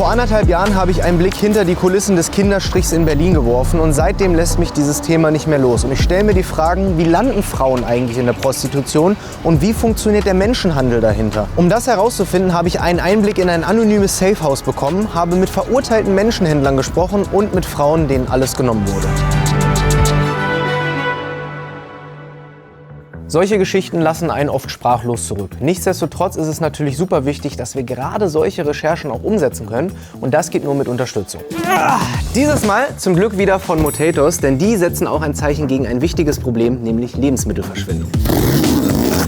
Vor 1,5 Jahren habe ich einen Blick hinter die Kulissen des Kinderstrichs in Berlin geworfen und seitdem lässt mich dieses Thema nicht mehr los. Und ich stelle mir die Fragen, wie landen Frauen eigentlich in der Prostitution und wie funktioniert der Menschenhandel dahinter? Um das herauszufinden, habe ich einen Einblick in ein anonymes Safehouse bekommen, habe mit verurteilten Menschenhändlern gesprochen und mit Frauen, denen alles genommen wurde. Solche Geschichten lassen einen oft sprachlos zurück. Nichtsdestotrotz ist es natürlich super wichtig, dass wir gerade solche Recherchen auch umsetzen können und das geht nur mit Unterstützung. Dieses Mal zum Glück wieder von Motatos, denn die setzen auch ein Zeichen gegen ein wichtiges Problem, nämlich Lebensmittelverschwendung.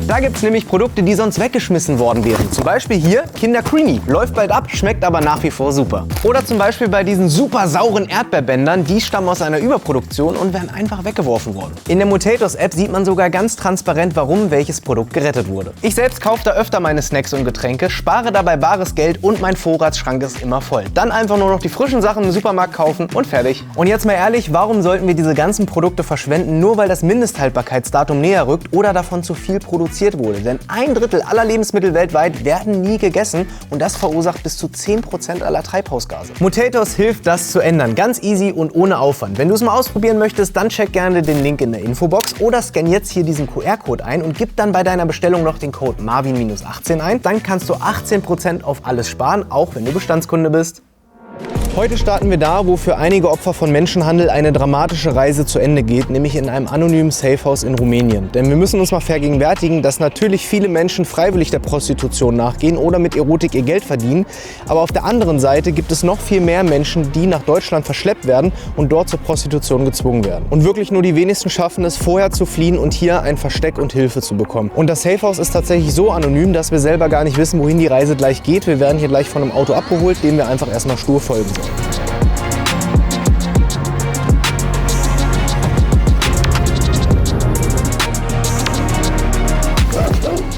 Da gibt es nämlich Produkte, die sonst weggeschmissen worden wären. Zum Beispiel hier Kinder Creamy. Läuft bald ab, schmeckt aber nach wie vor super. Oder zum Beispiel bei diesen super sauren Erdbeerbändern. Die stammen aus einer Überproduktion und werden einfach weggeworfen worden. In der Motatos-App sieht man sogar ganz transparent, warum welches Produkt gerettet wurde. Ich selbst kaufe da öfter meine Snacks und Getränke, spare dabei bares Geld und mein Vorratsschrank ist immer voll. Dann einfach nur noch die frischen Sachen im Supermarkt kaufen und fertig. Und jetzt mal ehrlich, warum sollten wir diese ganzen Produkte verschwenden, nur weil das Mindesthaltbarkeitsdatum näher rückt oder davon zu viel produziert wurde. Denn 1/3 aller Lebensmittel weltweit werden nie gegessen und das verursacht bis zu 10% aller Treibhausgase. Motatos hilft, das zu ändern. Ganz easy und ohne Aufwand. Wenn du es mal ausprobieren möchtest, dann check gerne den Link in der Infobox oder scan jetzt hier diesen QR-Code ein und gib dann bei deiner Bestellung noch den Code Marvin-18 ein. Dann kannst du 18% auf alles sparen, auch wenn du Bestandskunde bist. Heute starten wir da, wo für einige Opfer von Menschenhandel eine dramatische Reise zu Ende geht, nämlich in einem anonymen Safehouse in Rumänien. Denn wir müssen uns mal vergegenwärtigen, dass natürlich viele Menschen freiwillig der Prostitution nachgehen oder mit Erotik ihr Geld verdienen. Aber auf der anderen Seite gibt es noch viel mehr Menschen, die nach Deutschland verschleppt werden und dort zur Prostitution gezwungen werden. Und wirklich nur die wenigsten schaffen es, vorher zu fliehen und hier ein Versteck und Hilfe zu bekommen. Und das Safehouse ist tatsächlich so anonym, dass wir selber gar nicht wissen, wohin die Reise gleich geht. Wir werden hier gleich von einem Auto abgeholt, dem wir einfach erstmal stur folgen sollen.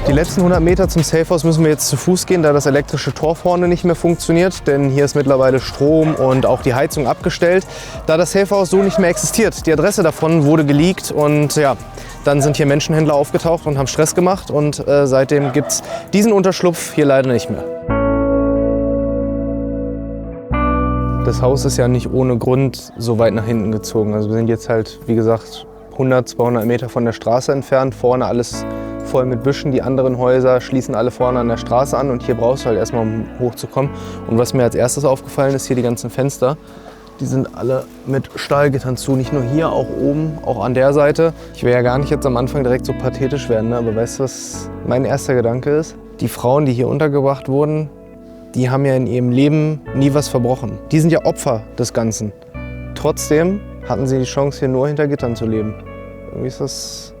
Die letzten 100 Meter zum Safehouse müssen wir jetzt zu Fuß gehen, da das elektrische Tor vorne nicht mehr funktioniert. Denn hier ist mittlerweile Strom und auch die Heizung abgestellt, da das Safehouse so nicht mehr existiert. Die Adresse davon wurde geleakt und ja, dann sind hier Menschenhändler aufgetaucht und haben Stress gemacht. Und seitdem gibt es diesen Unterschlupf hier leider nicht mehr. Das Haus ist ja nicht ohne Grund so weit nach hinten gezogen. Also wir sind jetzt halt, wie gesagt, 100, 200 Meter von der Straße entfernt. Vorne alles voll mit Büschen. Die anderen Häuser schließen alle vorne an der Straße an und hier brauchst du halt erstmal, um hochzukommen. Und was mir als erstes aufgefallen ist, hier die ganzen Fenster, die sind alle mit Stahlgittern zu. Nicht nur hier, auch oben, auch an der Seite. Ich will ja gar nicht jetzt am Anfang direkt so pathetisch werden, ne? Aber weißt du, was mein erster Gedanke ist? Die Frauen, die hier untergebracht wurden, die haben ja in ihrem Leben nie was verbrochen. Die sind ja Opfer des Ganzen. Trotzdem hatten sie die Chance, hier nur hinter Gittern zu leben. Irgendwie ist das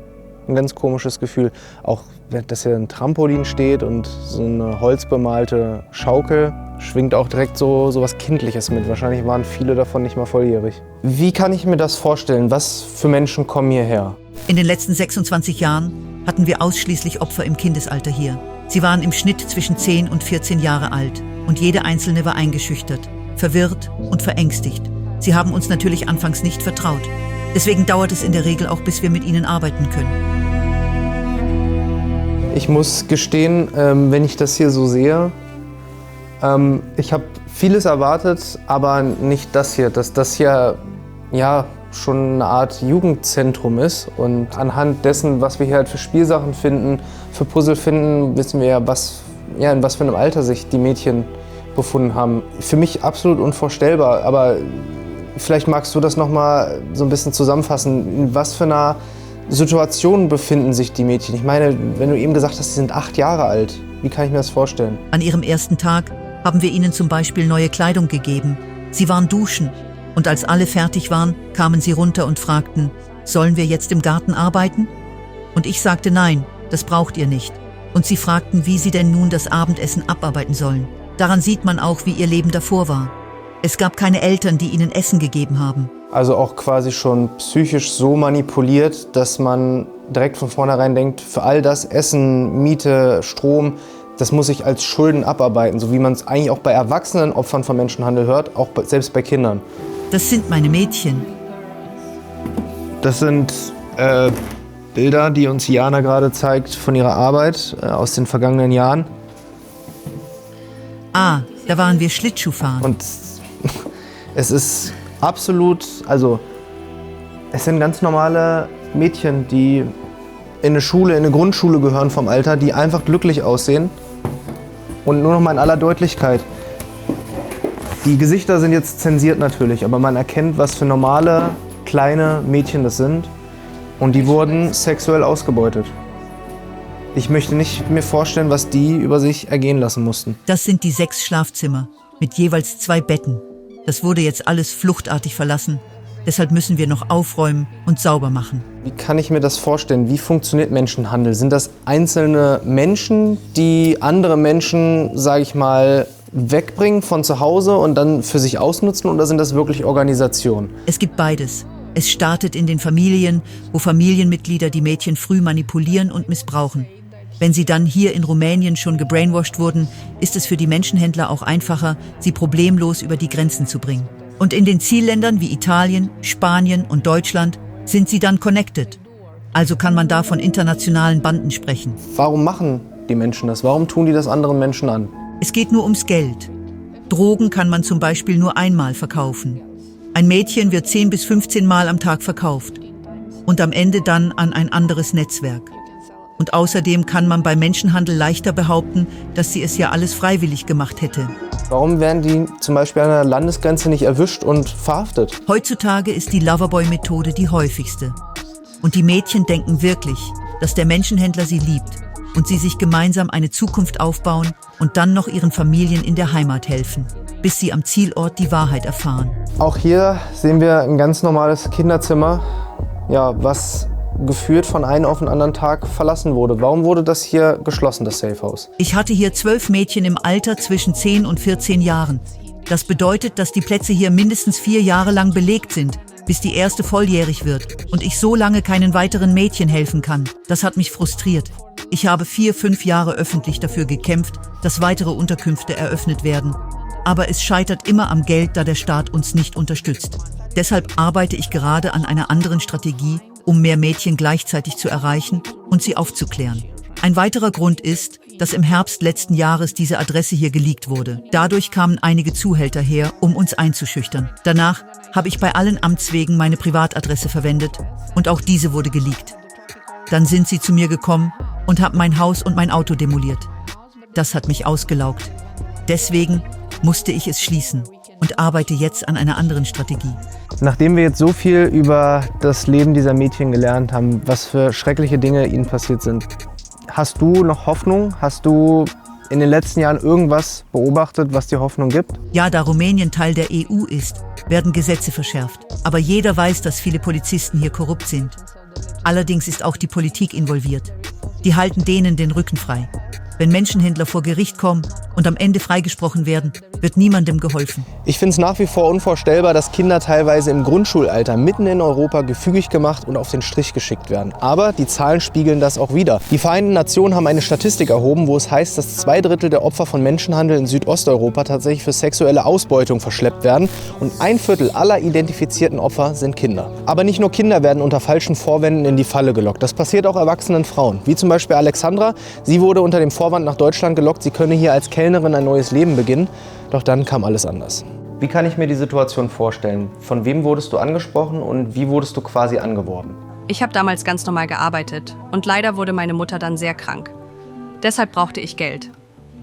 ein ganz komisches Gefühl. Auch, dass hier ein Trampolin steht und so eine holzbemalte Schaukel, schwingt auch direkt so was Kindliches mit. Wahrscheinlich waren viele davon nicht mal volljährig. Wie kann ich mir das vorstellen? Was für Menschen kommen hierher? In den letzten 26 Jahren hatten wir ausschließlich Opfer im Kindesalter hier. Sie waren im Schnitt zwischen 10 und 14 Jahre alt und jede einzelne war eingeschüchtert, verwirrt und verängstigt. Sie haben uns natürlich anfangs nicht vertraut. Deswegen dauert es in der Regel auch, bis wir mit ihnen arbeiten können. Ich muss gestehen, wenn ich das hier so sehe, ich habe vieles erwartet, aber nicht das hier. Dass das hier ja schon eine Art Jugendzentrum ist. Und anhand dessen, was wir hier halt für Spielsachen finden, für Puzzle finden, wissen wir ja, in was für einem Alter sich die Mädchen befunden haben. Für mich absolut unvorstellbar, aber vielleicht magst du das noch mal so ein bisschen zusammenfassen. In was für einer Situation befinden sich die Mädchen? Ich meine, wenn du eben gesagt hast, sie sind 8 Jahre alt. Wie kann ich mir das vorstellen? An ihrem ersten Tag haben wir ihnen zum Beispiel neue Kleidung gegeben. Sie waren duschen. Und als alle fertig waren, kamen sie runter und fragten, sollen wir jetzt im Garten arbeiten? Und ich sagte, nein, das braucht ihr nicht. Und sie fragten, wie sie denn nun das Abendessen abarbeiten sollen. Daran sieht man auch, wie ihr Leben davor war. Es gab keine Eltern, die ihnen Essen gegeben haben. Also auch quasi schon psychisch so manipuliert, dass man direkt von vornherein denkt, für all das Essen, Miete, Strom, das muss ich als Schulden abarbeiten, so wie man es eigentlich auch bei erwachsenen Opfern von Menschenhandel hört, auch selbst bei Kindern. Das sind meine Mädchen. Das sind Bilder, die uns Jana gerade zeigt von ihrer Arbeit aus den vergangenen Jahren. Ah, Da waren wir Schlittschuhfahren. Und es ist absolut, also es sind ganz normale Mädchen, die in eine Grundschule gehören vom Alter, die einfach glücklich aussehen. Und nur noch mal in aller Deutlichkeit. Die Gesichter sind jetzt zensiert natürlich, aber man erkennt, was für normale, kleine Mädchen das sind. Und die wurden sexuell ausgebeutet. Ich möchte nicht mir vorstellen, was die über sich ergehen lassen mussten. Das sind die 6 Schlafzimmer mit jeweils 2 Betten. Das wurde jetzt alles fluchtartig verlassen. Deshalb müssen wir noch aufräumen und sauber machen. Wie kann ich mir das vorstellen? Wie funktioniert Menschenhandel? Sind das einzelne Menschen, die andere Menschen, sage ich mal, wegbringen von zu Hause und dann für sich ausnutzen? Oder sind das wirklich Organisationen? Es gibt beides. Es startet in den Familien, wo Familienmitglieder die Mädchen früh manipulieren und missbrauchen. Wenn sie dann hier in Rumänien schon gebrainwashed wurden, ist es für die Menschenhändler auch einfacher, sie problemlos über die Grenzen zu bringen. Und in den Zielländern wie Italien, Spanien und Deutschland sind sie dann connected. Also kann man da von internationalen Banden sprechen. Warum machen die Menschen das? Warum tun die das anderen Menschen an? Es geht nur ums Geld. Drogen kann man zum Beispiel nur einmal verkaufen. Ein Mädchen wird 10 bis 15 Mal am Tag verkauft und am Ende dann an ein anderes Netzwerk. Und außerdem kann man beim Menschenhandel leichter behaupten, dass sie es ja alles freiwillig gemacht hätte. Warum werden die zum Beispiel an der Landesgrenze nicht erwischt und verhaftet? Heutzutage ist die Loverboy-Methode die häufigste. Und die Mädchen denken wirklich, dass der Menschenhändler sie liebt und sie sich gemeinsam eine Zukunft aufbauen und dann noch ihren Familien in der Heimat helfen, bis sie am Zielort die Wahrheit erfahren. Auch hier sehen wir ein ganz normales Kinderzimmer, ja, was geführt von einem auf den anderen Tag verlassen wurde. Warum wurde das hier geschlossen, das Safehouse? Ich hatte hier 12 Mädchen im Alter zwischen 10 und 14 Jahren. Das bedeutet, dass die Plätze hier mindestens 4 Jahre lang belegt sind, bis die erste volljährig wird und ich so lange keinen weiteren Mädchen helfen kann. Das hat mich frustriert. Ich habe 4, 5 Jahre öffentlich dafür gekämpft, dass weitere Unterkünfte eröffnet werden. Aber es scheitert immer am Geld, da der Staat uns nicht unterstützt. Deshalb arbeite ich gerade an einer anderen Strategie, um mehr Mädchen gleichzeitig zu erreichen und sie aufzuklären. Ein weiterer Grund ist, dass im Herbst letzten Jahres diese Adresse hier geleakt wurde. Dadurch kamen einige Zuhälter her, um uns einzuschüchtern. Danach habe ich bei allen Amtswegen meine Privatadresse verwendet und auch diese wurde geleakt. Dann sind sie zu mir gekommen und haben mein Haus und mein Auto demoliert. Das hat mich ausgelaugt. Deswegen musste ich es schließen und arbeite jetzt an einer anderen Strategie. Nachdem wir jetzt so viel über das Leben dieser Mädchen gelernt haben, was für schreckliche Dinge ihnen passiert sind, hast du noch Hoffnung? Hast du in den letzten Jahren irgendwas beobachtet, was dir Hoffnung gibt? Ja, da Rumänien Teil der EU ist, werden Gesetze verschärft. Aber jeder weiß, dass viele Polizisten hier korrupt sind. Allerdings ist auch die Politik involviert. Die halten denen den Rücken frei. Wenn Menschenhändler vor Gericht kommen und am Ende freigesprochen werden, wird niemandem geholfen. Ich finde es nach wie vor unvorstellbar, dass Kinder teilweise im Grundschulalter mitten in Europa gefügig gemacht und auf den Strich geschickt werden. Aber die Zahlen spiegeln das auch wider. Die Vereinten Nationen haben eine Statistik erhoben, wo es heißt, dass 2/3 der Opfer von Menschenhandel in Südosteuropa tatsächlich für sexuelle Ausbeutung verschleppt werden und 1/4 aller identifizierten Opfer sind Kinder. Aber nicht nur Kinder werden unter falschen Vorwänden in die Falle gelockt. Das passiert auch erwachsenen Frauen, wie zum Beispiel Alexandra. Sie wurde unter dem Vorwand nach Deutschland gelockt, sie könne hier als Kellnerin ein neues Leben beginnen. Doch dann kam alles anders. Wie kann ich mir die Situation vorstellen? Von wem wurdest du angesprochen und wie wurdest du quasi angeworben? Ich habe damals ganz normal gearbeitet und leider wurde meine Mutter dann sehr krank. Deshalb brauchte ich Geld.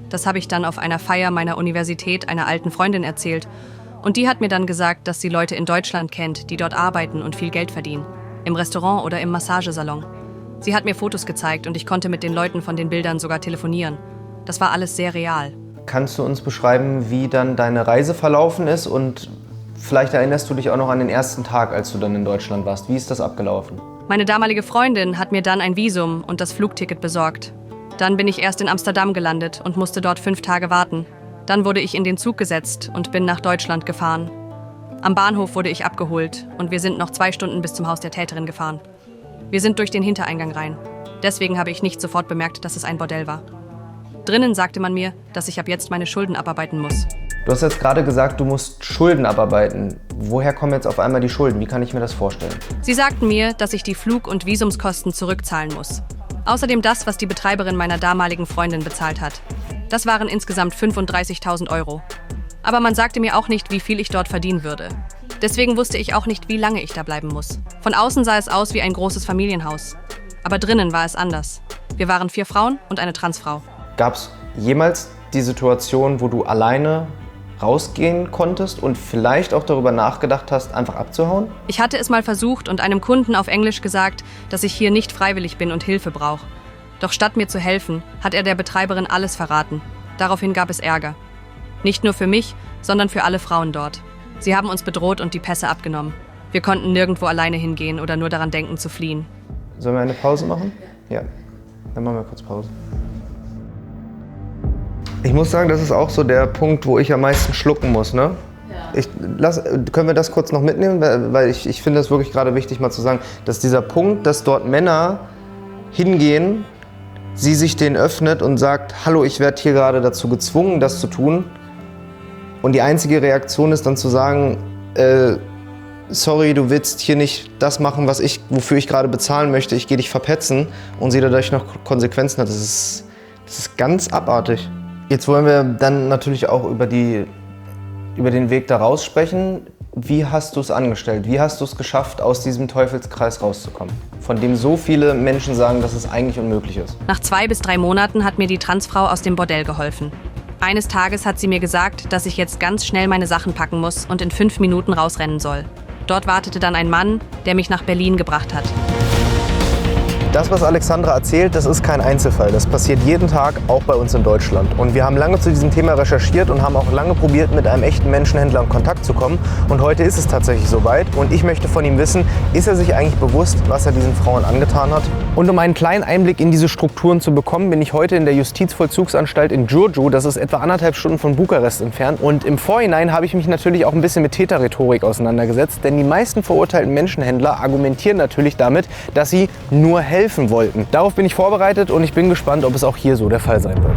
Das habe ich dann auf einer Feier meiner Universität einer alten Freundin erzählt. Und die hat mir dann gesagt, dass sie Leute in Deutschland kennt, die dort arbeiten und viel Geld verdienen. Im Restaurant oder im Massagesalon. Sie hat mir Fotos gezeigt und ich konnte mit den Leuten von den Bildern sogar telefonieren. Das war alles sehr real. Kannst du uns beschreiben, wie dann deine Reise verlaufen ist und vielleicht erinnerst du dich auch noch an den ersten Tag, als du dann in Deutschland warst. Wie ist das abgelaufen? Meine damalige Freundin hat mir dann ein Visum und das Flugticket besorgt. Dann bin ich erst in Amsterdam gelandet und musste dort 5 Tage warten. Dann wurde ich in den Zug gesetzt und bin nach Deutschland gefahren. Am Bahnhof wurde ich abgeholt und wir sind noch 2 Stunden bis zum Haus der Täterin gefahren. Wir sind durch den Hintereingang rein. Deswegen habe ich nicht sofort bemerkt, dass es ein Bordell war. Drinnen sagte man mir, dass ich ab jetzt meine Schulden abarbeiten muss. Du hast jetzt gerade gesagt, du musst Schulden abarbeiten. Woher kommen jetzt auf einmal die Schulden? Wie kann ich mir das vorstellen? Sie sagten mir, dass ich die Flug- und Visumskosten zurückzahlen muss. Außerdem das, was die Betreiberin meiner damaligen Freundin bezahlt hat. Das waren insgesamt 35.000 Euro. Aber man sagte mir auch nicht, wie viel ich dort verdienen würde. Deswegen wusste ich auch nicht, wie lange ich da bleiben muss. Von außen sah es aus wie ein großes Familienhaus. Aber drinnen war es anders. Wir waren 4 Frauen und eine Transfrau. Gab es jemals die Situation, wo du alleine rausgehen konntest und vielleicht auch darüber nachgedacht hast, einfach abzuhauen? Ich hatte es mal versucht und einem Kunden auf Englisch gesagt, dass ich hier nicht freiwillig bin und Hilfe brauche. Doch statt mir zu helfen, hat er der Betreiberin alles verraten. Daraufhin gab es Ärger. Nicht nur für mich, sondern für alle Frauen dort. Sie haben uns bedroht und die Pässe abgenommen. Wir konnten nirgendwo alleine hingehen oder nur daran denken zu fliehen. Sollen wir eine Pause machen? Ja, dann machen wir kurz Pause. Ich muss sagen, das ist auch so der Punkt, wo ich am meisten schlucken muss, ne? Ja. Können wir das kurz noch mitnehmen? Weil ich finde es wirklich gerade wichtig, mal zu sagen, dass dieser Punkt, dass dort Männer hingehen, sie sich denen öffnet und sagt, hallo, ich werde hier gerade dazu gezwungen, das zu tun. Und die einzige Reaktion ist dann zu sagen, sorry, du willst hier nicht das machen, wofür ich gerade bezahlen möchte, ich gehe dich verpetzen und sie dadurch noch Konsequenzen hat. Das ist ganz abartig. Jetzt wollen wir dann natürlich auch über den Weg da raus sprechen. Wie hast du es angestellt? Wie hast du es geschafft, aus diesem Teufelskreis rauszukommen, von dem so viele Menschen sagen, dass es eigentlich unmöglich ist? Nach 2 bis 3 Monaten hat mir die Transfrau aus dem Bordell geholfen. Eines Tages hat sie mir gesagt, dass ich jetzt ganz schnell meine Sachen packen muss und in 5 Minuten rausrennen soll. Dort wartete dann ein Mann, der mich nach Berlin gebracht hat. Das, was Alexandra erzählt, das ist kein Einzelfall. Das passiert jeden Tag, auch bei uns in Deutschland. Und wir haben lange zu diesem Thema recherchiert und haben auch lange probiert, mit einem echten Menschenhändler in Kontakt zu kommen. Und heute ist es tatsächlich soweit. Und ich möchte von ihm wissen, ist er sich eigentlich bewusst, was er diesen Frauen angetan hat? Und um einen kleinen Einblick in diese Strukturen zu bekommen, bin ich heute in der Justizvollzugsanstalt in Giurgiu. Das ist etwa 1,5 Stunden von Bukarest entfernt. Und im Vorhinein habe ich mich natürlich auch ein bisschen mit Täterrhetorik auseinandergesetzt. Denn die meisten verurteilten Menschenhändler argumentieren natürlich damit, dass sie nur helfen wollten. Darauf bin ich vorbereitet und ich bin gespannt, ob es auch hier so der Fall sein wird.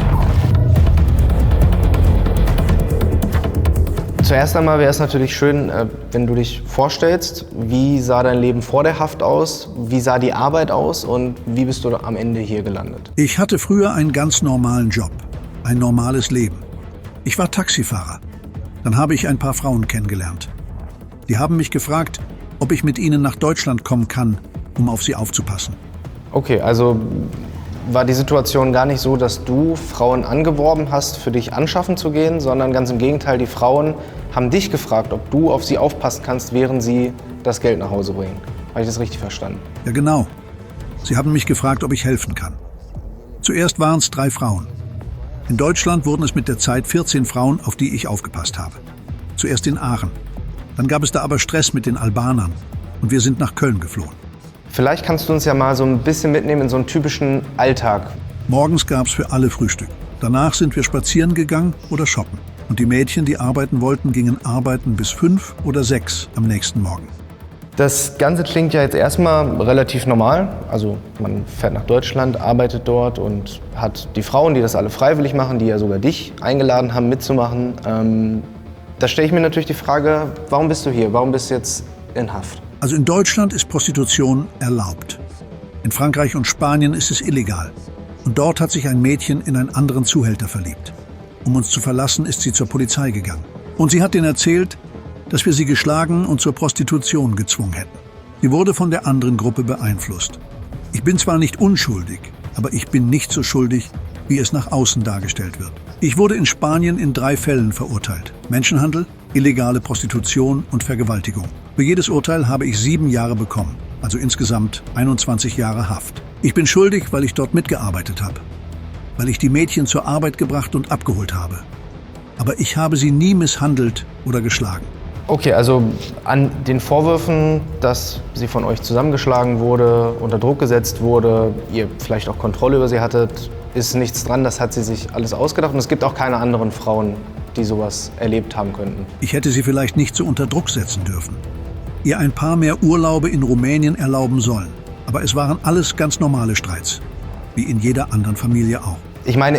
Zuerst einmal wäre es natürlich schön, wenn du dich vorstellst, wie sah dein Leben vor der Haft aus, wie sah die Arbeit aus und wie bist du am Ende hier gelandet? Ich hatte früher einen ganz normalen Job, ein normales Leben. Ich war Taxifahrer. Dann habe ich ein paar Frauen kennengelernt. Die haben mich gefragt, ob ich mit ihnen nach Deutschland kommen kann, um auf sie aufzupassen. Okay, also war die Situation gar nicht so, dass du Frauen angeworben hast, für dich anschaffen zu gehen, sondern ganz im Gegenteil, die Frauen haben dich gefragt, ob du auf sie aufpassen kannst, während sie das Geld nach Hause bringen. Habe ich das richtig verstanden? Ja, genau. Sie haben mich gefragt, ob ich helfen kann. Zuerst waren es 3 Frauen. In Deutschland wurden es mit der Zeit 14 Frauen, auf die ich aufgepasst habe. Zuerst in Aachen. Dann gab es da aber Stress mit den Albanern und wir sind nach Köln geflohen. Vielleicht kannst du uns ja mal so ein bisschen mitnehmen in so einen typischen Alltag. Morgens gab es für alle Frühstück. Danach sind wir spazieren gegangen oder shoppen. Und die Mädchen, die arbeiten wollten, gingen arbeiten bis 5 oder 6 am nächsten Morgen. Das Ganze klingt ja jetzt erstmal relativ normal. Also man fährt nach Deutschland, arbeitet dort und hat die Frauen, die das alle freiwillig machen, die ja sogar dich eingeladen haben mitzumachen. Da stelle ich mir natürlich die Frage, warum bist du hier? Warum bist du jetzt in Haft? Also in Deutschland ist Prostitution erlaubt. In Frankreich und Spanien ist es illegal. Und dort hat sich ein Mädchen in einen anderen Zuhälter verliebt. Um uns zu verlassen, ist sie zur Polizei gegangen. Und sie hat denen erzählt, dass wir sie geschlagen und zur Prostitution gezwungen hätten. Sie wurde von der anderen Gruppe beeinflusst. Ich bin zwar nicht unschuldig, aber ich bin nicht so schuldig, wie es nach außen dargestellt wird. Ich wurde in Spanien in 3 Fällen verurteilt. Menschenhandel, illegale Prostitution und Vergewaltigung. Für jedes Urteil habe ich 7 Jahre bekommen, also insgesamt 21 Jahre Haft. Ich bin schuldig, weil ich dort mitgearbeitet habe, weil ich die Mädchen zur Arbeit gebracht und abgeholt habe. Aber ich habe sie nie misshandelt oder geschlagen. Okay, also an den Vorwürfen, dass sie von euch zusammengeschlagen wurde, unter Druck gesetzt wurde, ihr vielleicht auch Kontrolle über sie hattet, ist nichts dran, das hat sie sich alles ausgedacht und es gibt auch keine anderen Frauen, die sowas erlebt haben könnten. Ich hätte sie vielleicht nicht so unter Druck setzen dürfen. Ihr ein paar mehr Urlaube in Rumänien erlauben sollen. Aber es waren alles ganz normale Streits, wie in jeder anderen Familie auch. Ich meine,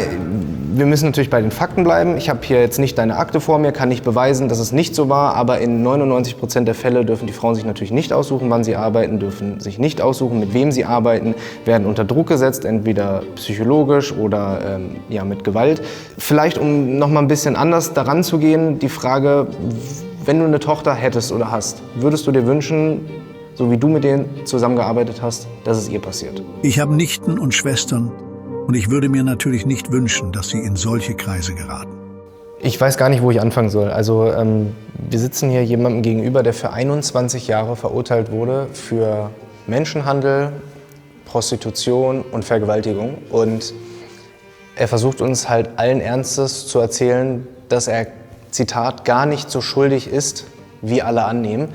wir müssen natürlich bei den Fakten bleiben. Ich habe hier jetzt nicht deine Akte vor mir, kann nicht beweisen, dass es nicht so war, aber in 99% der Fälle dürfen die Frauen sich natürlich nicht aussuchen, wann sie arbeiten, dürfen sich nicht aussuchen, mit wem sie arbeiten, werden unter Druck gesetzt, entweder psychologisch oder mit Gewalt. Vielleicht, um noch mal ein bisschen anders daran zu gehen, die Frage, wenn du eine Tochter hättest oder hast, würdest du dir wünschen, so wie du mit denen zusammengearbeitet hast, dass es ihr passiert? Ich habe Nichten und Schwestern und ich würde mir natürlich nicht wünschen, dass sie in solche Kreise geraten. Ich weiß gar nicht, wo ich anfangen soll. Also wir sitzen hier jemandem gegenüber, der für 21 Jahre verurteilt wurde für Menschenhandel, Prostitution und Vergewaltigung. Und er versucht uns halt allen Ernstes zu erzählen, dass er, Zitat, gar nicht so schuldig ist, wie alle annehmen,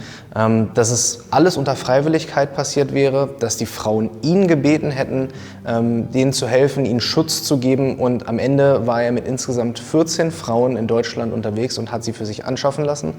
dass es alles unter Freiwilligkeit passiert wäre, dass die Frauen ihn gebeten hätten, denen zu helfen, ihnen Schutz zu geben, und am Ende war er mit insgesamt 14 Frauen in Deutschland unterwegs und hat sie für sich anschaffen lassen.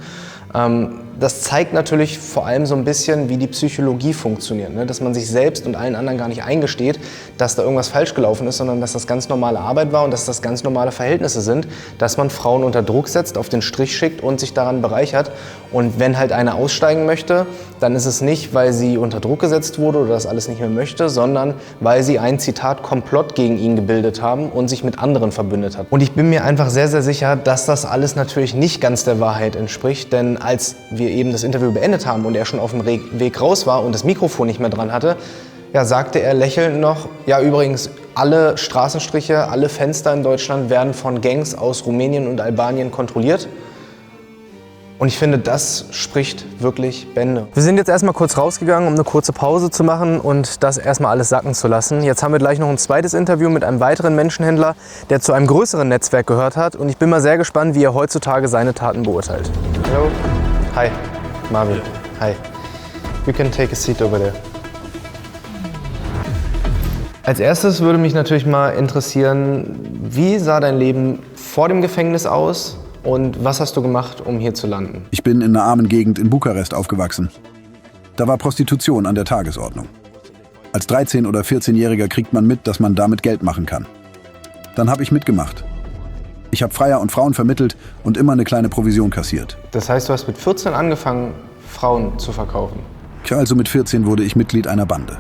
Das zeigt natürlich vor allem so ein bisschen, wie die Psychologie funktioniert, ne? Dass man sich selbst und allen anderen gar nicht eingesteht, dass da irgendwas falsch gelaufen ist, sondern dass das ganz normale Arbeit war und dass das ganz normale Verhältnisse sind, dass man Frauen unter Druck setzt, auf den Strich schickt und sich daran bereichert. Und wenn halt eine aussteigen möchte, dann ist es nicht, weil sie unter Druck gesetzt wurde oder das alles nicht mehr möchte, sondern weil sie ein, Zitat, Komplott gegen ihn gebildet haben und sich mit anderen verbündet hat. Und ich bin mir einfach sehr, sehr sicher, dass das alles natürlich nicht ganz der Wahrheit entspricht, denn als wir eben das Interview beendet haben und er schon auf dem Weg raus war und das Mikrofon nicht mehr dran hatte, ja, sagte er lächelnd noch, ja, übrigens, alle Straßenstriche, alle Fenster in Deutschland werden von Gangs aus Rumänien und Albanien kontrolliert. Und ich finde, das spricht wirklich Bände. Wir sind jetzt erstmal kurz rausgegangen, um eine kurze Pause zu machen und das erstmal alles sacken zu lassen. Jetzt haben wir gleich noch ein zweites Interview mit einem weiteren Menschenhändler, der zu einem größeren Netzwerk gehört hat. Und ich bin mal sehr gespannt, wie er heutzutage seine Taten beurteilt. Hallo. Hi. Marvin. Hi. You can take a seat over there. Als erstes würde mich natürlich mal interessieren, wie sah dein Leben vor dem Gefängnis aus? Und was hast du gemacht, um hier zu landen? Ich bin in einer armen Gegend in Bukarest aufgewachsen. Da war Prostitution an der Tagesordnung. Als 13- oder 14-Jähriger kriegt man mit, dass man damit Geld machen kann. Dann habe ich mitgemacht. Ich habe Freier und Frauen vermittelt und immer eine kleine Provision kassiert. Das heißt, du hast mit 14 angefangen, Frauen zu verkaufen? Ja, also mit 14 wurde ich Mitglied einer Bande.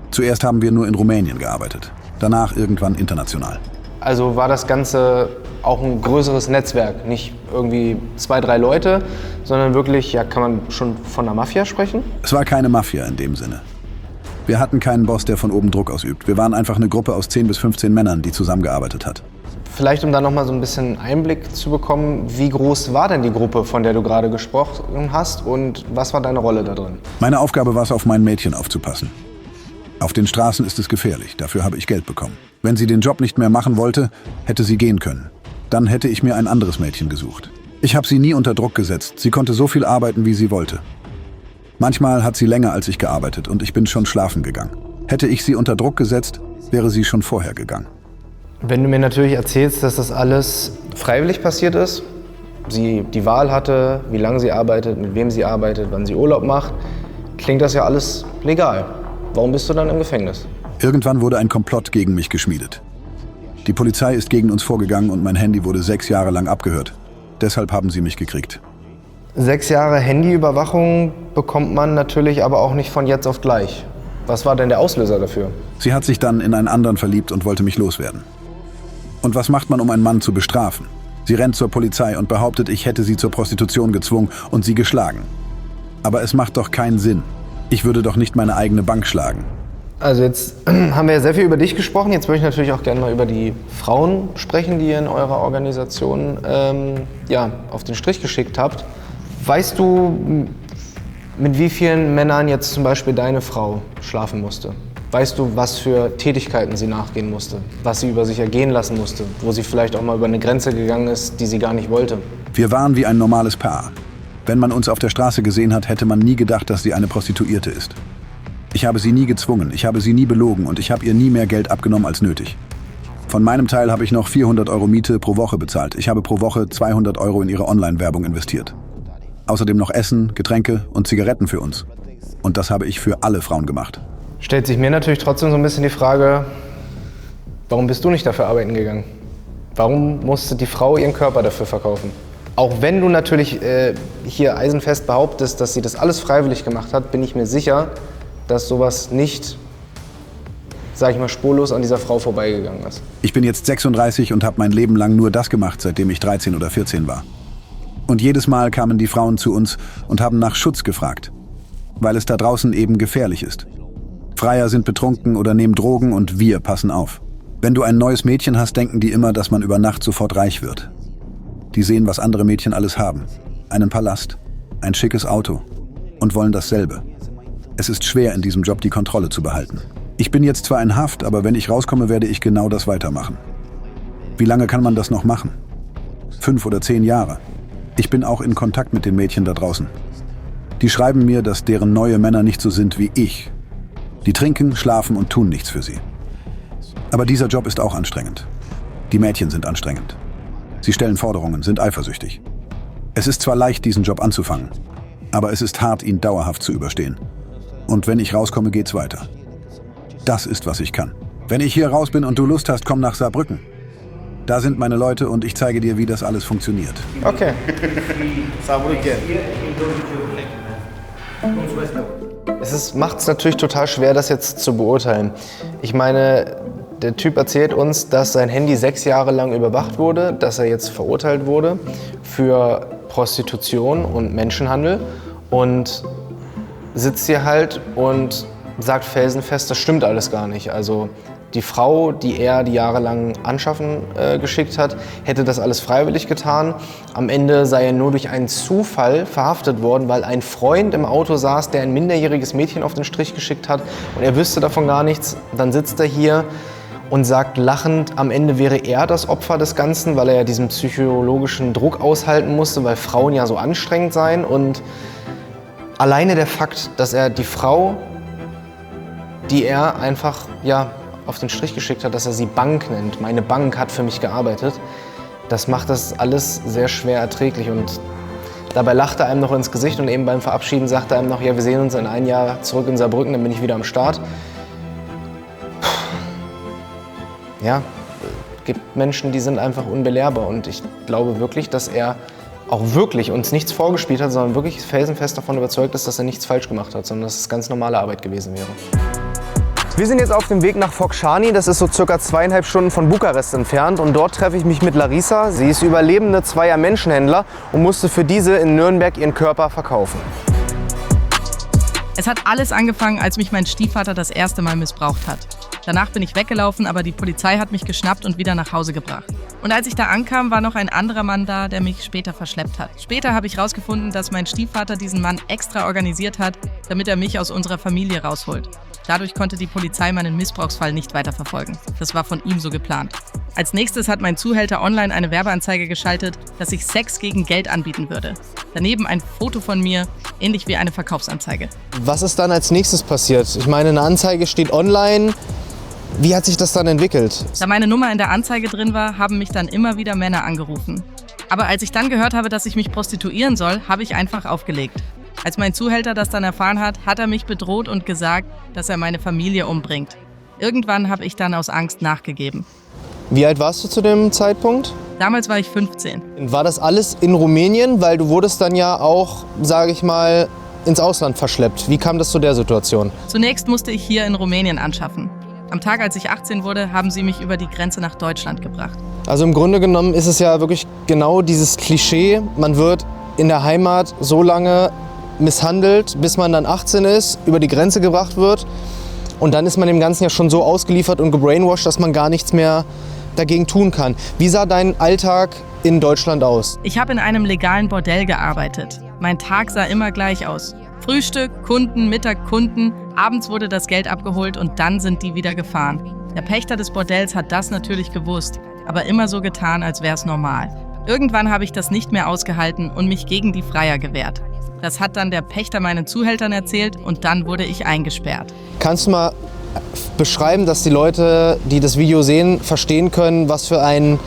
Zuerst haben wir nur in Rumänien gearbeitet, danach irgendwann international. Also war das Ganze auch ein größeres Netzwerk, nicht irgendwie 2, 3 Leute, sondern wirklich, ja, kann man schon von einer Mafia sprechen? Es war keine Mafia in dem Sinne. Wir hatten keinen Boss, der von oben Druck ausübt. Wir waren einfach eine Gruppe aus 10 bis 15 Männern, die zusammengearbeitet hat. Vielleicht, um da noch mal so ein bisschen Einblick zu bekommen, wie groß war denn die Gruppe, von der du gerade gesprochen hast, und was war deine Rolle da drin? Meine Aufgabe war es, auf mein Mädchen aufzupassen. Auf den Straßen ist es gefährlich, dafür habe ich Geld bekommen. Wenn sie den Job nicht mehr machen wollte, hätte sie gehen können. Dann hätte ich mir ein anderes Mädchen gesucht. Ich habe sie nie unter Druck gesetzt. Sie konnte so viel arbeiten, wie sie wollte. Manchmal hat sie länger als ich gearbeitet und ich bin schon schlafen gegangen. Hätte ich sie unter Druck gesetzt, wäre sie schon vorher gegangen. Wenn du mir natürlich erzählst, dass das alles freiwillig passiert ist, sie die Wahl hatte, wie lange sie arbeitet, mit wem sie arbeitet, wann sie Urlaub macht, klingt das ja alles legal. Warum bist du dann im Gefängnis? Irgendwann wurde ein Komplott gegen mich geschmiedet. Die Polizei ist gegen uns vorgegangen und mein Handy wurde 6 Jahre lang abgehört. Deshalb haben sie mich gekriegt. 6 Jahre Handyüberwachung bekommt man natürlich aber auch nicht von jetzt auf gleich. Was war denn der Auslöser dafür? Sie hat sich dann in einen anderen verliebt und wollte mich loswerden. Und was macht man, um einen Mann zu bestrafen? Sie rennt zur Polizei und behauptet, ich hätte sie zur Prostitution gezwungen und sie geschlagen. Aber es macht doch keinen Sinn. Ich würde doch nicht meine eigene Bank schlagen. Also jetzt haben wir ja sehr viel über dich gesprochen. Jetzt würde ich natürlich auch gerne mal über die Frauen sprechen, die ihr in eurer Organisation auf den Strich geschickt habt. Weißt du, mit wie vielen Männern jetzt zum Beispiel deine Frau schlafen musste? Weißt du, was für Tätigkeiten sie nachgehen musste? Was sie über sich ergehen lassen musste? Wo sie vielleicht auch mal über eine Grenze gegangen ist, die sie gar nicht wollte? Wir waren wie ein normales Paar. Wenn man uns auf der Straße gesehen hat, hätte man nie gedacht, dass sie eine Prostituierte ist. Ich habe sie nie gezwungen, ich habe sie nie belogen und ich habe ihr nie mehr Geld abgenommen als nötig. Von meinem Teil habe ich noch 400 € Miete pro Woche bezahlt. Ich habe pro Woche 200 € in ihre Online-Werbung investiert. Außerdem noch Essen, Getränke und Zigaretten für uns. Und das habe ich für alle Frauen gemacht. Stellt sich mir natürlich trotzdem so ein bisschen die Frage, Warum bist du nicht dafür arbeiten gegangen? Warum musste die Frau ihren Körper dafür verkaufen? Auch wenn du natürlich hier eisenfest behauptest, dass sie das alles freiwillig gemacht hat, bin ich mir sicher, dass sowas nicht, sag ich mal, spurlos an dieser Frau vorbeigegangen ist. Ich bin jetzt 36 und habe mein Leben lang nur das gemacht, seitdem ich 13 oder 14 war. Und jedes Mal kamen die Frauen zu uns und haben nach Schutz gefragt, weil es da draußen eben gefährlich ist. Freier sind betrunken oder nehmen Drogen und wir passen auf. Wenn du ein neues Mädchen hast, denken die immer, dass man über Nacht sofort reich wird. Die sehen, was andere Mädchen alles haben. Einen Palast, ein schickes Auto und wollen dasselbe. Es ist schwer, in diesem Job die Kontrolle zu behalten. Ich bin jetzt zwar in Haft, aber wenn ich rauskomme, werde ich genau das weitermachen. Wie lange kann man das noch machen? 5 oder 10 Jahre. Ich bin auch in Kontakt mit den Mädchen da draußen. Die schreiben mir, dass deren neue Männer nicht so sind wie ich. Die trinken, schlafen und tun nichts für sie. Aber dieser Job ist auch anstrengend. Die Mädchen sind anstrengend. Sie stellen Forderungen, sind eifersüchtig. Es ist zwar leicht, diesen Job anzufangen, aber es ist hart, ihn dauerhaft zu überstehen. Und wenn ich rauskomme, geht's weiter. Das ist, was ich kann. Wenn ich hier raus bin und du Lust hast, komm nach Saarbrücken. Da sind meine Leute und ich zeige dir, wie das alles funktioniert. Okay. Macht es natürlich total schwer, das jetzt zu beurteilen. Ich meine, der Typ erzählt uns, dass sein Handy 6 Jahre lang überwacht wurde, dass er jetzt verurteilt wurde für Prostitution und Menschenhandel und sitzt hier halt und sagt felsenfest, das stimmt alles gar nicht. Also die Frau, die er die jahrelang anschaffen geschickt hat, hätte das alles freiwillig getan. Am Ende sei er nur durch einen Zufall verhaftet worden, weil ein Freund im Auto saß, der ein minderjähriges Mädchen auf den Strich geschickt hat und er wüsste davon gar nichts. Dann sitzt er hier und sagt lachend, am Ende wäre er das Opfer des Ganzen, weil er ja diesen psychologischen Druck aushalten musste, weil Frauen ja so anstrengend seien. Und alleine der Fakt, dass er die Frau, die er einfach auf den Strich geschickt hat, dass er sie Bank nennt. Meine Bank hat für mich gearbeitet. Das macht das alles sehr schwer erträglich und dabei lacht er einem noch ins Gesicht und eben beim Verabschieden sagt er einem noch, ja, wir sehen uns in 1 Jahr zurück in Saarbrücken, dann bin ich wieder am Start. Ja, es gibt Menschen, die sind einfach unbelehrbar und ich glaube wirklich, dass er auch wirklich uns nichts vorgespielt hat, sondern wirklich felsenfest davon überzeugt ist, dass er nichts falsch gemacht hat, sondern dass es ganz normale Arbeit gewesen wäre. Wir sind jetzt auf dem Weg nach Focșani, das ist so circa 2,5 Stunden von Bukarest entfernt und dort treffe ich mich mit Larissa. Sie ist überlebende zweier Menschenhändler und musste für diese in Nürnberg ihren Körper verkaufen. Es hat alles angefangen, als mich mein Stiefvater das erste Mal missbraucht hat. Danach bin ich weggelaufen, aber die Polizei hat mich geschnappt und wieder nach Hause gebracht. Und als ich da ankam, war noch ein anderer Mann da, der mich später verschleppt hat. Später habe ich herausgefunden, dass mein Stiefvater diesen Mann extra organisiert hat, damit er mich aus unserer Familie rausholt. Dadurch konnte die Polizei meinen Missbrauchsfall nicht weiterverfolgen. Das war von ihm so geplant. Als nächstes hat mein Zuhälter online eine Werbeanzeige geschaltet, dass ich Sex gegen Geld anbieten würde. Daneben ein Foto von mir, ähnlich wie eine Verkaufsanzeige. Was ist dann als nächstes passiert? Ich meine, eine Anzeige steht online. Wie hat sich das dann entwickelt? Da meine Nummer in der Anzeige drin war, haben mich dann immer wieder Männer angerufen. Aber als ich dann gehört habe, dass ich mich prostituieren soll, habe ich einfach aufgelegt. Als mein Zuhälter das dann erfahren hat, hat er mich bedroht und gesagt, dass er meine Familie umbringt. Irgendwann habe ich dann aus Angst nachgegeben. Wie alt warst du zu dem Zeitpunkt? Damals war ich 15. War das alles in Rumänien? Weil du wurdest dann ja auch, sage ich mal, ins Ausland verschleppt. Wie kam das zu der Situation? Zunächst musste ich hier in Rumänien anschaffen. Am Tag, als ich 18 wurde, haben sie mich über die Grenze nach Deutschland gebracht. Also im Grunde genommen ist es ja wirklich genau dieses Klischee, man wird in der Heimat so lange misshandelt, bis man dann 18 ist, über die Grenze gebracht wird und dann ist man dem Ganzen ja schon so ausgeliefert und gebrainwashed, dass man gar nichts mehr dagegen tun kann. Wie sah dein Alltag in Deutschland aus? Ich habe in einem legalen Bordell gearbeitet. Mein Tag sah immer gleich aus. Frühstück, Kunden, Mittag, Kunden, abends wurde das Geld abgeholt und dann sind die wieder gefahren. Der Pächter des Bordells hat das natürlich gewusst, aber immer so getan, als wäre es normal. Irgendwann habe ich das nicht mehr ausgehalten und mich gegen die Freier gewehrt. Das hat dann der Pächter meinen Zuhältern erzählt und dann wurde ich eingesperrt. Kannst du mal beschreiben, dass die Leute, die das Video sehen, verstehen können, was für ein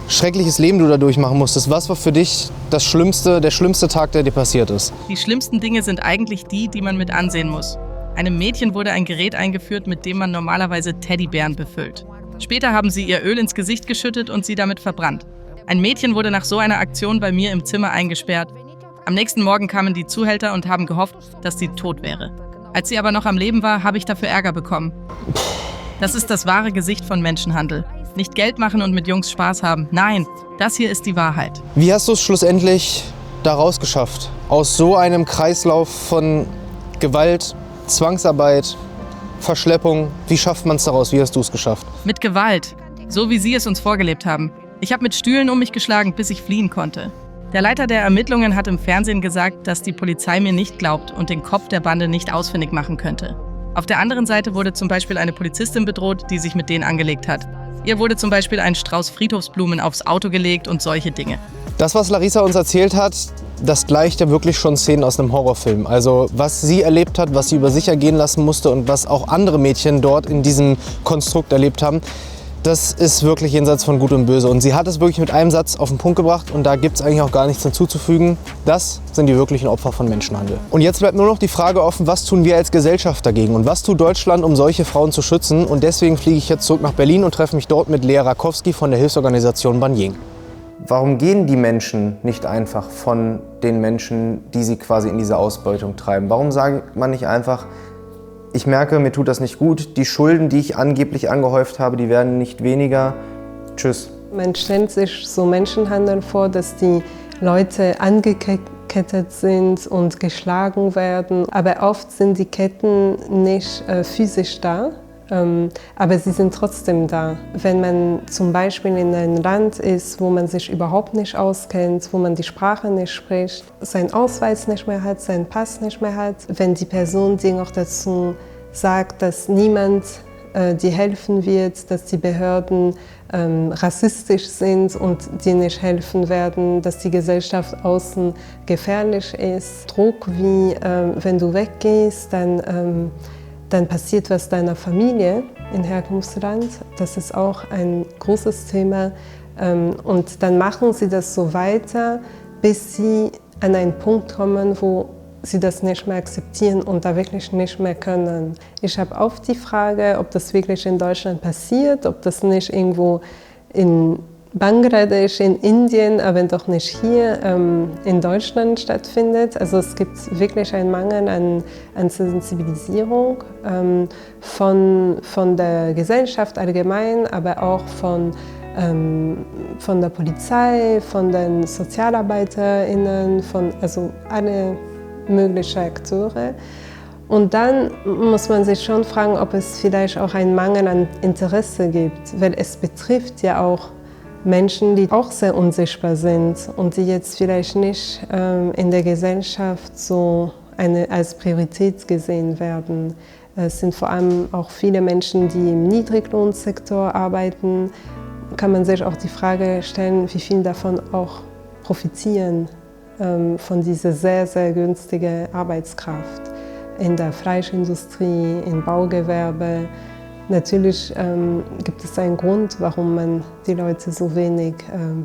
schreckliches Leben du da durchmachen musstest? Was war für dich der schlimmste Tag, der dir passiert ist? Die schlimmsten Dinge sind eigentlich die, die man mit ansehen muss. Einem Mädchen wurde ein Gerät eingeführt, mit dem man normalerweise Teddybären befüllt. Später haben sie ihr Öl ins Gesicht geschüttet und sie damit verbrannt. Ein Mädchen wurde nach so einer Aktion bei mir im Zimmer eingesperrt. Am nächsten Morgen kamen die Zuhälter und haben gehofft, dass sie tot wäre. Als sie aber noch am Leben war, habe ich dafür Ärger bekommen. Das ist das wahre Gesicht von Menschenhandel. Nicht Geld machen und mit Jungs Spaß haben. Nein, das hier ist die Wahrheit. Wie hast du es schlussendlich da rausgeschafft? Aus so einem Kreislauf von Gewalt, Zwangsarbeit, Verschleppung. Wie schafft man es daraus? Wie hast du es geschafft? Mit Gewalt, so wie sie es uns vorgelebt haben. Ich habe mit Stühlen um mich geschlagen, bis ich fliehen konnte. Der Leiter der Ermittlungen hat im Fernsehen gesagt, dass die Polizei mir nicht glaubt und den Kopf der Bande nicht ausfindig machen könnte. Auf der anderen Seite wurde zum Beispiel eine Polizistin bedroht, die sich mit denen angelegt hat. Ihr wurde zum Beispiel ein Strauß Friedhofsblumen aufs Auto gelegt und solche Dinge. Das, was Larissa uns erzählt hat, das gleicht ja wirklich schon Szenen aus einem Horrorfilm. Also was sie erlebt hat, was sie über sich ergehen lassen musste und was auch andere Mädchen dort in diesem Konstrukt erlebt haben, das ist wirklich jenseits von Gut und Böse. Und sie hat es wirklich mit einem Satz auf den Punkt gebracht und da gibt es eigentlich auch gar nichts hinzuzufügen. Das sind die wirklichen Opfer von Menschenhandel. Und jetzt bleibt nur noch die Frage offen, was tun wir als Gesellschaft dagegen und was tut Deutschland, um solche Frauen zu schützen? Und deswegen fliege ich jetzt zurück nach Berlin und treffe mich dort mit Lea Rakowski von der Hilfsorganisation Banjing. Warum gehen die Menschen nicht einfach von den Menschen, die sie quasi in diese Ausbeutung treiben? Warum sagt man nicht einfach, ich merke, mir tut das nicht gut, die Schulden, die ich angeblich angehäuft habe, die werden nicht weniger. Tschüss. Man stellt sich so Menschenhandel vor, dass die Leute angekettet sind und geschlagen werden. Aber oft sind die Ketten nicht physisch da, aber sie sind trotzdem da. Wenn man zum Beispiel in einem Land ist, wo man sich überhaupt nicht auskennt, wo man die Sprache nicht spricht, seinen Ausweis nicht mehr hat, seinen Pass nicht mehr hat, wenn die Person dir noch dazu sagt, dass niemand dir helfen wird, dass die Behörden rassistisch sind und dir nicht helfen werden, dass die Gesellschaft außen gefährlich ist. Druck wie, wenn du weggehst, dann passiert was deiner Familie im Herkunftsland. Das ist auch ein großes Thema. Und dann machen sie das so weiter, bis sie an einen Punkt kommen, wo sie das nicht mehr akzeptieren und da wirklich nicht mehr können. Ich habe oft die Frage, ob das wirklich in Deutschland passiert, ob das nicht irgendwo in Bangladesch, in Indien, aber doch nicht hier in Deutschland stattfindet. Also es gibt wirklich einen Mangel an Sensibilisierung von der Gesellschaft allgemein, aber auch von der Polizei, von den SozialarbeiterInnen, also alle möglichen Akteure. Und dann muss man sich schon fragen, ob es vielleicht auch einen Mangel an Interesse gibt, weil es betrifft ja auch Menschen, die auch sehr unsichtbar sind und die jetzt vielleicht nicht in der Gesellschaft so als Priorität gesehen werden. Es sind vor allem auch viele Menschen, die im Niedriglohnsektor arbeiten. Kann man sich auch die Frage stellen, wie viel davon auch profitieren von dieser sehr, sehr günstigen Arbeitskraft in der Fleischindustrie, im Baugewerbe. Natürlich gibt es einen Grund, warum man die Leute so wenig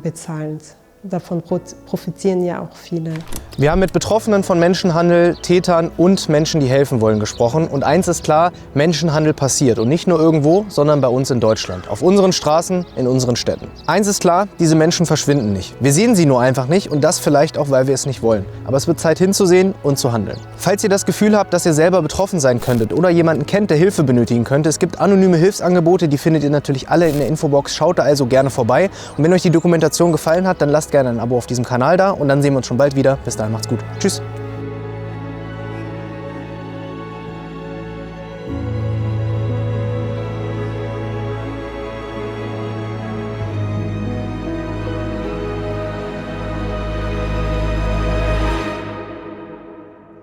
bezahlt. Davon profitieren ja auch viele. Wir haben mit Betroffenen von Menschenhandel, Tätern und Menschen, die helfen wollen, gesprochen. Und eins ist klar, Menschenhandel passiert. Und nicht nur irgendwo, sondern bei uns in Deutschland. Auf unseren Straßen, in unseren Städten. Eins ist klar, diese Menschen verschwinden nicht. Wir sehen sie nur einfach nicht und das vielleicht auch, weil wir es nicht wollen. Aber es wird Zeit hinzusehen und zu handeln. Falls ihr das Gefühl habt, dass ihr selber betroffen sein könntet oder jemanden kennt, der Hilfe benötigen könnte, es gibt anonyme Hilfsangebote, die findet ihr natürlich alle in der Infobox. Schaut da also gerne vorbei. Und wenn euch die Dokumentation gefallen hat, dann lasst gerne ein Abo auf diesem Kanal da und dann sehen wir uns schon bald wieder. Bis dahin, macht's gut. Tschüss.